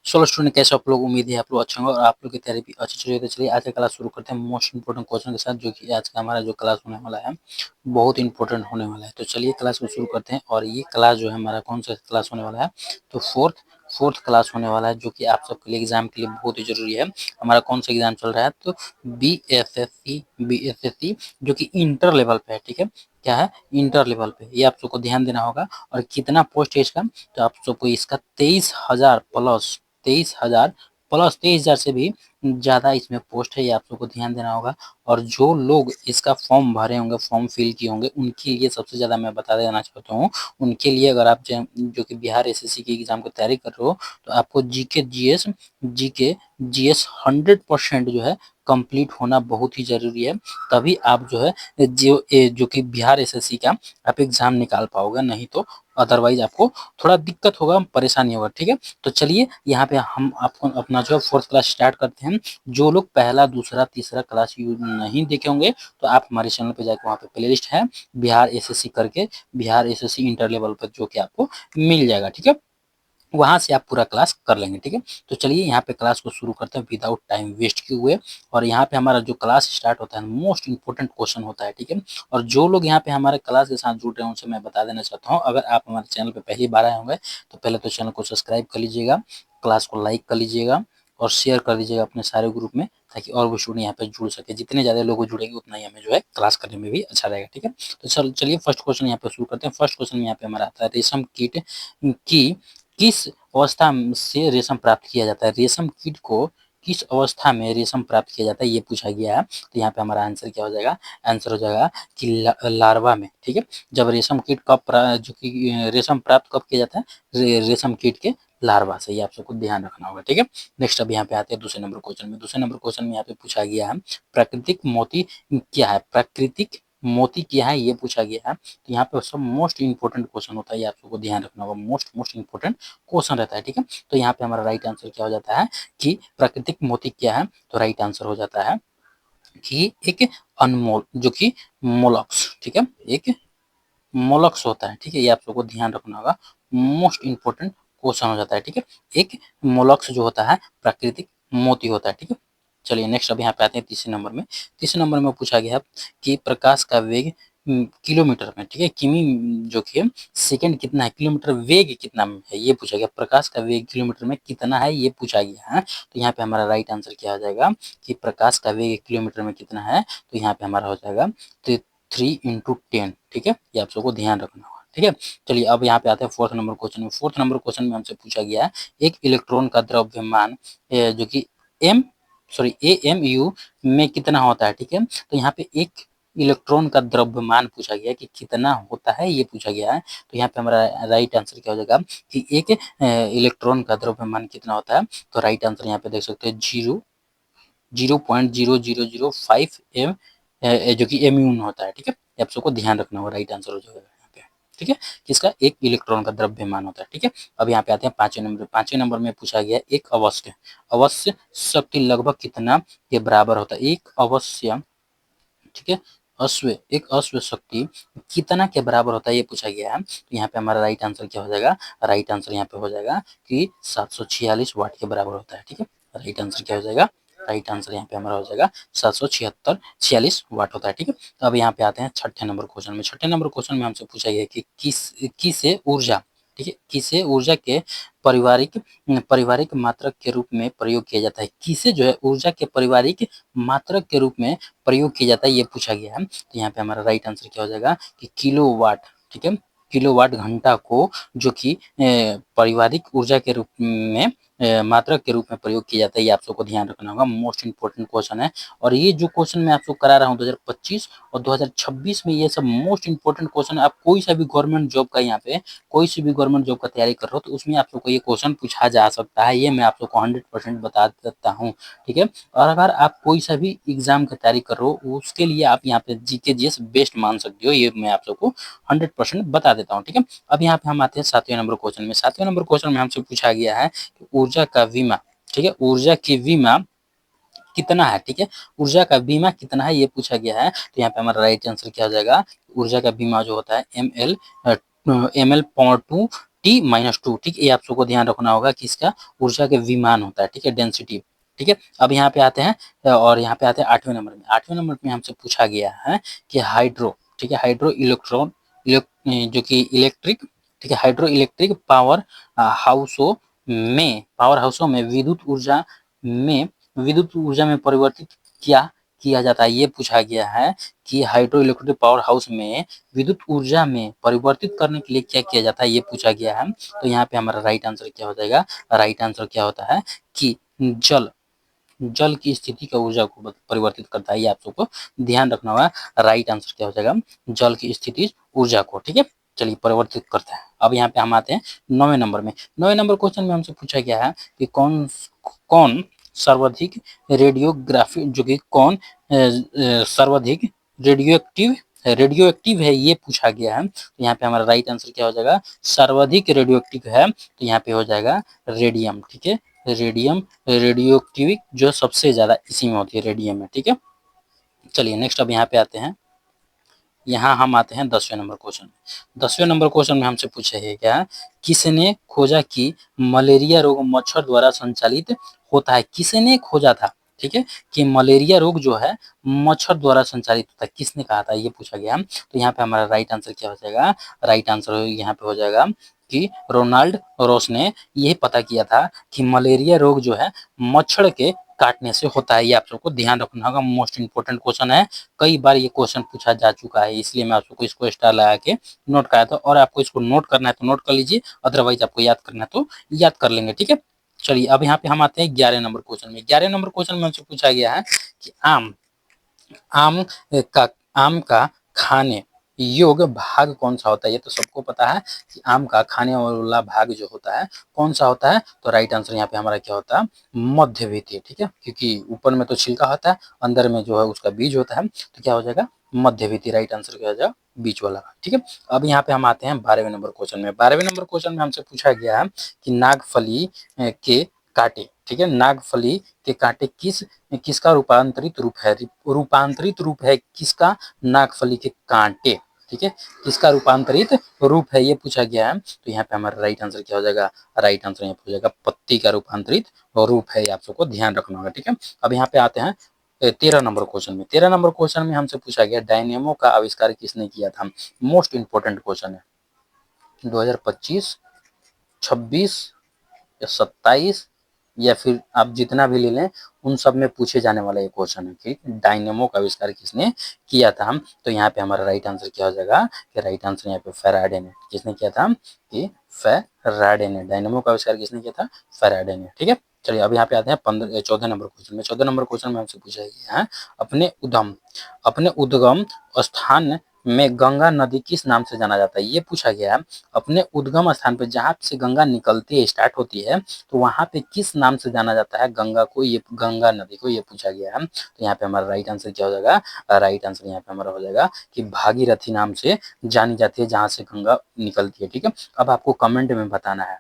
Solo student कैसे आप लोग, उम्मीद है आप लोग अच्छे होंगे और आप लोग की तैयारी भी अच्छी चल रही है। तो चलिए आज का क्लास शुरू करते हैं मोस्ट इंपोर्टेंट क्वेश्चन के साथ, जो कि आज का हमारा जो क्लास होने वाला है बहुत इंपॉर्टेंट होने वाला है। तो चलिए क्लास को शुरू करते हैं। और ये क्लास जो है हमारा कौन सा क्लास होने वाला है, तो फोर्थ क्लास होने वाला है, जो कि आप सबके लिए एग्जाम के लिए बहुत ही जरूरी है। हमारा कौन सा एग्जाम चल रहा है, तो बी एस एस सी जो कि इंटर लेवल पे है। ठीक है, क्या है, इंटर लेवल पे, ये आप सबको ध्यान देना होगा। और कितना पोस्ट है इसका, तो आप सबको इसका 23,000 प्लस 23,000 से भी ज़्यादा इसमें पोस्ट है, ये आप सबको ध्यान देना होगा। और जो लोग इसका फॉर्म भरे होंगे, फॉर्म फिल किए होंगे, उनके लिए सबसे ज़्यादा मैं बता देना चाहता हूँ। उनके लिए, अगर आप जो कि बिहार एसएससी की एग्जाम की तैयारी कर रहे हो, तो आपको जीके जीएस 100% जो है कंप्लीट होना बहुत ही जरूरी है। तभी आप जो है जो कि बिहार एसएससी का आप एग्जाम निकाल पाओगे, नहीं तो अदरवाइज आपको थोड़ा दिक्कत होगा, परेशानी होगा। ठीक है, तो चलिए यहाँ पे हम आपको अपना जो है फोर्थ क्लास स्टार्ट करते हैं। जो लोग पहला दूसरा तीसरा क्लास यूज नहीं देखे होंगे, तो आप हमारे चैनल पे जाकर वहाँ पे प्लेलिस्ट है बिहार एसएससी करके, बिहार एसएससी इंटर लेवल पर, जो कि आपको मिल जाएगा। ठीक है, वहां से आप पूरा क्लास कर लेंगे। ठीक है, तो चलिए यहाँ पे क्लास को शुरू करते हैं विदाउट टाइम वेस्ट किए हुए। और यहाँ पे हमारा जो क्लास स्टार्ट होता है, मोस्ट इंपोर्टेंट क्वेश्चन होता है। ठीक है, और जो लोग यहाँ पे हमारे क्लास के साथ जुड़ रहे हैं, उनसे मैं बता देना चाहता हूँ, अगर आप हमारे चैनल पे पहली बार आए होंगे, तो पहले तो चैनल को सब्सक्राइब कर लीजिएगा, क्लास को लाइक कर लीजिएगा और शेयर कर दीजिएगा अपने सारे ग्रुप में, ताकि और भी स्टूडेंट यहाँ पे जुड़ सके। जितने ज्यादा लोग जुड़ेंगे, उतना ही हमें जो है क्लास करने में भी अच्छा रहेगा। ठीक है, तो चलिए फर्स्ट क्वेश्चन यहाँ पे शुरू करते हैं। फर्स्ट क्वेश्चन में यहाँ पे हमारा आता है, रेशम कीट की किस अवस्था से रेशम प्राप्त किया जाता है। रेशम कीट को किस अवस्था में रेशम प्राप्त किया जाता है, ये पूछा गया है। तो यहाँ पे हमारा आंसर क्या हो जाएगा, आंसर हो जाएगा कि लार्वा में। ठीक है, जब रेशम कीट जो कि रेशम प्राप्त कब किया जाता है, रेशम कीट के लार्वा से, ये आप सबको ध्यान रखना होगा। ठीक है, नेक्स्ट अब यहाँ पे आते हैं दूसरे नंबर क्वेश्चन में। दूसरे नंबर क्वेश्चन में यहाँ पे पूछा गया है, प्राकृतिक मोती क्या है। प्राकृतिक मोती क्या है, ये पूछा गया है। तो यहाँ पे सब मोस्ट इंपोर्टेंट क्वेश्चन होता है, ये आप सबको ध्यान रखना होगा, मोस्ट इंपोर्टेंट क्वेश्चन रहता है। ठीक है, तो यहाँ पे हमारा राइट आंसर क्या हो जाता है कि प्राकृतिक मोती क्या है, तो राइट आंसर हो जाता है कि एक अनमोल, जो कि मोलक्स। ठीक है, एक मोलक्स होता है। ठीक है, ये आप सबको ध्यान रखना होगा, मोस्ट इंपोर्टेंट क्वेश्चन हो जाता है। ठीक है, एक मोलक्स जो होता है प्राकृतिक मोती होता है। ठीक है, चलिए नेक्स्ट अब यहाँ पे आते हैं तीसरे नंबर में। तीसरे नंबर में पूछा गया कि प्रकाश का वेग किलोमीटर में, ठीक है, किमी जो कि सेकंड कितना है, किलोमीटर वेग कितना है, ये पूछा गया। प्रकाश का वेग किलोमीटर में कितना है, ये पूछा गया है। तो यहाँ पे हमारा राइट आंसर क्या हो जाएगा कि प्रकाश का वेग किलोमीटर में कितना है, तो यहाँ पे हमारा हो जाएगा 3 × 10। ठीक है, ये आप सबको ध्यान रखना होगा। ठीक है, चलिए अब यहाँ पे आते हैं फोर्थ नंबर क्वेश्चन में। फोर्थ नंबर क्वेश्चन में हमसे पूछा गया है, एक इलेक्ट्रॉन का द्रव्यमान जो कि AMU में कितना होता है। ठीक है, तो यहाँ पे एक इलेक्ट्रॉन का द्रव्यमान पूछा गया कि कितना होता है, ये पूछा गया है। तो यहाँ पे हमारा राइट आंसर क्या हो जाएगा कि एक इलेक्ट्रॉन का द्रव्यमान कितना होता है। तो राइट आंसर यहाँ पे देख सकते हैं 0.0005 जो कि एम्यून होता है। ठीक है, आप सबको ध्यान रखना होगा, राइट आंसर हो जाएगा यहाँ पे। ठीक है, किसका, एक इलेक्ट्रॉन का द्रव्यमान होता है। ठीक है, अब यहाँ पे आते हैं पांचवें नंबर। पांचवें नंबर में पूछा गया एक अवश्य अवश्य शक्ति लगभग कितना के बराबर होता है। एक अवश्य, ठीक है, एक अश्व शक्ति कितना के बराबर होता है, ये पूछा गया है। तो यहाँ पे हमारा राइट आंसर क्या हो जाएगा, राइट आंसर यहाँ पे हो जाएगा कि 746 वाट के बराबर होता है। ठीक है, राइट आंसर क्या हो जाएगा, राइट आंसर यहाँ पे हमारा हो जाएगा 746 वाट होता है। ठीक है, तो अब यहाँ पे आते हैं छठे नंबर क्वेश्चन में। छठे नंबर क्वेश्चन में हमसे पूछा गया कि किसे ऊर्जा, ठीक है, किसे ऊर्जा के पारिवारिक पारिवारिक मात्रक के रूप में प्रयोग किया जाता है। किसे जो है ऊर्जा के पारिवारिक मात्रक के रूप में प्रयोग किया जाता है, ये पूछा गया है। तो यहाँ पे हमारा राइट आंसर क्या हो जाएगा कि किलोवाट। ठीक है, किलोवाट घंटा को जो कि पारिवारिक ऊर्जा के रूप में मात्रक के रूप में प्रयोग किया जाता है, ये आप सबको ध्यान रखना होगा, मोस्ट इंपोर्टेंट क्वेश्चन है। और ये जो क्वेश्चन मैं आपको करा रहा हूँ 2025 और 2026 में, ये सब मोस्ट इंपोर्टेंट क्वेश्चन है। आप कोई सा भी गवर्नमेंट जॉब का, यहाँ पे कोई सी भी गवर्नमेंट जॉब का तैयारी कर रहे हो, तो उसमें आप सबको ये क्वेश्चन पूछा जा सकता है, ये मैं आप सबको 100% बता देता हूँ। ठीक है, और अगर आप कोई सा भी एग्जाम की तैयारी कर रहे हो, उसके लिए आप यहाँ पे जीके जीएस बेस्ट मान सकते हो, ये मैं आप सबको 100% बता देता हूँ। ठीक है, अब यहाँ पे हम आते हैं सातवें नंबर क्वेश्चन में। सातवें नंबर क्वेश्चन में हमसे पूछा गया है कि ऊर्जा का बीमा, ठीक है, ऊर्जा की बीमा कितना है। ठीक है, ऊर्जा का बीमा कितना है, ये पूछा गया है। तो यहाँ पे हमारा राइट आंसर क्या हो जाएगा, ऊर्जा का बीमा जो होता है ML ML.2 T-2, ठीक है। ये आप सबको ध्यान रखना होगा कि इसका ऊर्जा के विमान होता है, ठीक है, डेंसिटी, ठीक है। अब यहाँ पे आते हैं और यहाँ पे आते हैं 8वें नंबर में। 8वें नंबर में हमसे पूछा गया है कि हाइड्रो, ठीक है, हाइड्रो इलेक्ट्रॉन जो कि इलेक्ट्रिक, ठीक है, हाइड्रो इलेक्ट्रिक पावर हाउसों में विद्युत ऊर्जा में परिवर्तित क्या किया जाता है, ये पूछा गया है कि हाइड्रो इलेक्ट्रिक पावर हाउस में विद्युत ऊर्जा में परिवर्तित करने के लिए क्या किया जाता है, ये पूछा गया है। तो यहाँ पे हमारा राइट आंसर क्या हो जाएगा, राइट आंसर क्या होता है कि जल जल की स्थिति का ऊर्जा को परिवर्तित करता है, ये आप सबको ध्यान रखना होगा। राइट आंसर क्या हो जाएगा, जल की स्थिति ऊर्जा को, ठीक है। चलिए परिवर्तित करता है। अब यहाँ पे हम आते हैं 9वें नंबर में। 9वें नंबर क्वेश्चन में हमसे पूछा गया है कि कौन कौन सर्वाधिक रेडियोग्राफी जो कि कौन सर्वाधिक रेडियो एक्टिव है, ये पूछा गया है। तो यहाँ पे हमारा राइट आंसर क्या हो जाएगा, सर्वाधिक रेडियो एक्टिव है तो यहाँ पे हो जाएगा रेडियम, ठीक है। रेडियम रेडियो एक्टिव जो सबसे ज्यादा इसी में होती है, रेडियम में, ठीक है। चलिए नेक्स्ट अब यहाँ पे आते हैं। यहाँ हम आते हैं 10वें नंबर क्वेश्चन में। 10वें नंबर क्वेश्चन में हमसे पूछा है क्या, किसने खोजा कि मलेरिया रोग मच्छर द्वारा संचालित होता है, किसने खोजा था, ठीक है, कि मलेरिया रोग जो है मच्छर द्वारा संचालित होता है, किसने कहा था, ये पूछा गया। तो यहाँ पे हमारा राइट आंसर क्या हो जाएगा, राइट आंसर यहाँ पे हो जाएगा कि रोनाल्ड रोस ने यही पता किया था कि मलेरिया रोग जो है मच्छर के काटने से होता है, ये आप सबको ध्यान रखना होगा। मोस्ट इंपोर्टेंट क्वेश्चन है, कई बार ये क्वेश्चन पूछा जा चुका है, इसलिए मैं आपको इसको स्टार लगा के नोट कराया था। और आपको इसको नोट करना है तो नोट कर लीजिए, अदरवाइज आपको याद करना है तो याद कर लेंगे, ठीक है। चलिए अब यहाँ पे हम आते हैं 11 नंबर क्वेश्चन में। 11 नंबर क्वेश्चन में हमसे पूछा गया है कि आम का आम का खाने योग्य भाग कौन सा होता है, ये तो सबको पता है कि आम का खाने वाला भाग जो होता है कौन सा होता है। तो राइट आंसर यहाँ पे हमारा क्या होता है, मध्यवर्ती, ठीक है, क्योंकि ऊपर में तो छिलका होता है, अंदर में जो है उसका बीज होता है, तो क्या हो जाएगा मध्यवर्ती। राइट आंसर क्या हो जाएगा, बीच वाला, ठीक है। अब यहाँ पे हम आते हैं 12वें नंबर क्वेश्चन में। 12वें नंबर क्वेश्चन में हमसे पूछा गया है कि नागफली के कांटे, ठीक है, नागफली के कांटे किसका रूपांतरित रूप है, रूपांतरित रूप है किसका, नागफली के कांटे, ठीक है, किसका रूपांतरित रूप है, ये पूछा गया है। तो यहाँ पे हमारा राइट आंसर क्या हो जाएगा, राइट आंसर यहाँ पे हो जाएगा पत्ती का रूपांतरित रूप है, ये आप सबको ध्यान रखना होगा, ठीक है। अब यहाँ पे आते हैं 13 नंबर क्वेश्चन में। 13 नंबर क्वेश्चन में हमसे पूछा गया डायनेमो का आविष्कार किसने किया था। मोस्ट इंपोर्टेंट क्वेश्चन है, 2025, 26 या 27 या फिर आप जितना भी ले लें, उन सब में पूछे जाने वाला ये क्वेश्चन है कि डायनेमो का आविष्कार किसने किया था। तो यहाँ पे हमारा राइट आंसर क्या हो जाएगा, कि राइट आंसर यहाँ पे फैराडे ने, किसने किया था, कि फैराडे ने। डायनेमो का आविष्कार किसने किया था, फैराडे ने, ठीक है। चलिए अब यहाँ पे आते हैं 14 नंबर क्वेश्चन में। 14 नंबर क्वेश्चन में हमसे पूछा गया है अपने उद्गम स्थान में गंगा नदी किस नाम से जाना जाता है, ये पूछा गया है। अपने उद्गम स्थान पे जहाँ से गंगा निकलती है, स्टार्ट होती है, तो वहां पे किस नाम से जाना जाता है गंगा को, ये गंगा नदी को, ये पूछा गया है। तो यहाँ पे हमारा राइट आंसर क्या हो जाएगा, राइट आंसर यहाँ पे हमारा हो जाएगा कि भागीरथी नाम से जानी जाती है जहां से गंगा निकलती है, ठीक है। अब आपको कमेंट में बताना है,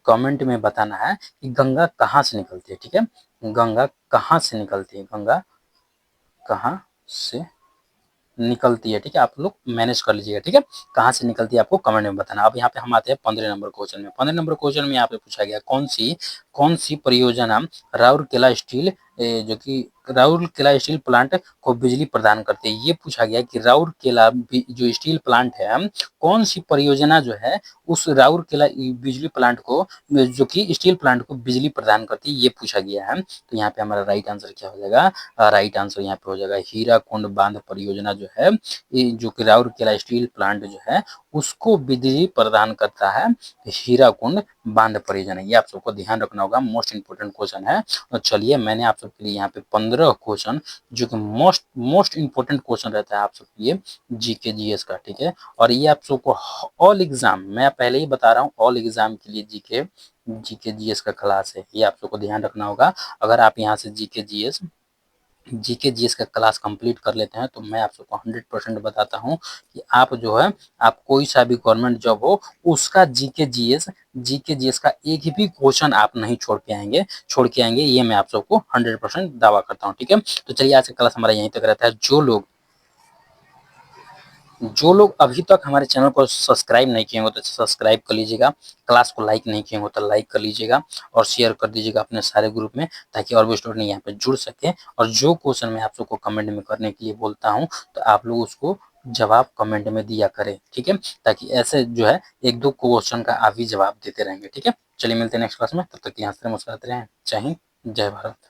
कमेंट में बताना है कि गंगा कहाँ से निकलती है, ठीक है, गंगा कहाँ से निकलती है, गंगा कहाँ से निकलती है, ठीक है। आप लोग मैनेज कर लीजिएगा, ठीक है, कहाँ से निकलती है आपको कमेंट में बताना। अब यहाँ पे हम आते हैं 15 नंबर क्वेश्चन में। 15 नंबर क्वेश्चन में यहाँ पे पूछा गया कौन सी परियोजना राउरकेला स्टील जो कि राउरकेला स्टील प्लांट को बिजली प्रदान करती है, ये पूछा गया कि राउरकेला जो स्टील प्लांट है, कौन सी परियोजना जो है उस राउरकेला बिजली प्लांट को, जो कि स्टील प्लांट को बिजली प्रदान करती है, ये पूछा गया है। तो यहाँ पे हमारा राइट आंसर क्या हो जाएगा, राइट आंसर यहाँ पे हो जाएगा हीराकुंड बांध परियोजना जो है, जो कि राउरकेला स्टील प्लांट जो है उसको बिजली प्रदान करता है, हीराकुंड बांध परियोजना, ये आप सबको ध्यान रखना होगा। मोस्ट इंपोर्टेंट क्वेश्चन है। और चलिए मैंने आप सबके लिए यहाँ पे 15 क्वेश्चन जो कि मोस्ट इंपोर्टेंट क्वेश्चन रहता है आप सबके लिए जीके जीएस का, ठीक है। और ये आप सबको ऑल एग्जाम, मैं पहले ही बता रहा हूँ, ऑल एग्जाम के लिए जीके जीएस का क्लास है, ये आप सबको ध्यान रखना होगा। अगर आप यहाँ से जीके जीएस का क्लास कंप्लीट कर लेते हैं तो मैं आप सबको 100% बताता हूं कि आप जो है, आप कोई सा भी गवर्नमेंट जॉब हो उसका जीके जीएस का एक भी क्वेश्चन आप नहीं छोड़ के आएंगे, ये मैं आप सबको 100% दावा करता हूं, ठीक है। तो चलिए आज का क्लास हमारा यहीं तक रहता है। जो लोग जो लोग अभी तक हमारे चैनल को सब्सक्राइब नहीं किए होंगे तो सब्सक्राइब कर लीजिएगा, क्लास को लाइक नहीं किए होंगे तो लाइक कर लीजिएगा और शेयर कर दीजिएगा अपने सारे ग्रुप में, ताकि और भी स्टूडेंट यहाँ पे जुड़ सके। और जो क्वेश्चन मैं आप सबको कमेंट में करने के लिए बोलता हूँ तो आप लोग उसको जवाब कमेंट में दिया करें, ठीक है, ताकि ऐसे जो है एक दो क्वेश्चन का आप भी जवाब देते रहेंगे, ठीक है। चलिए मिलते हैं नेक्स्ट क्लास में, तब तक यहाँ से मुस्कुराते रहें। जय हिंद, जय भारत।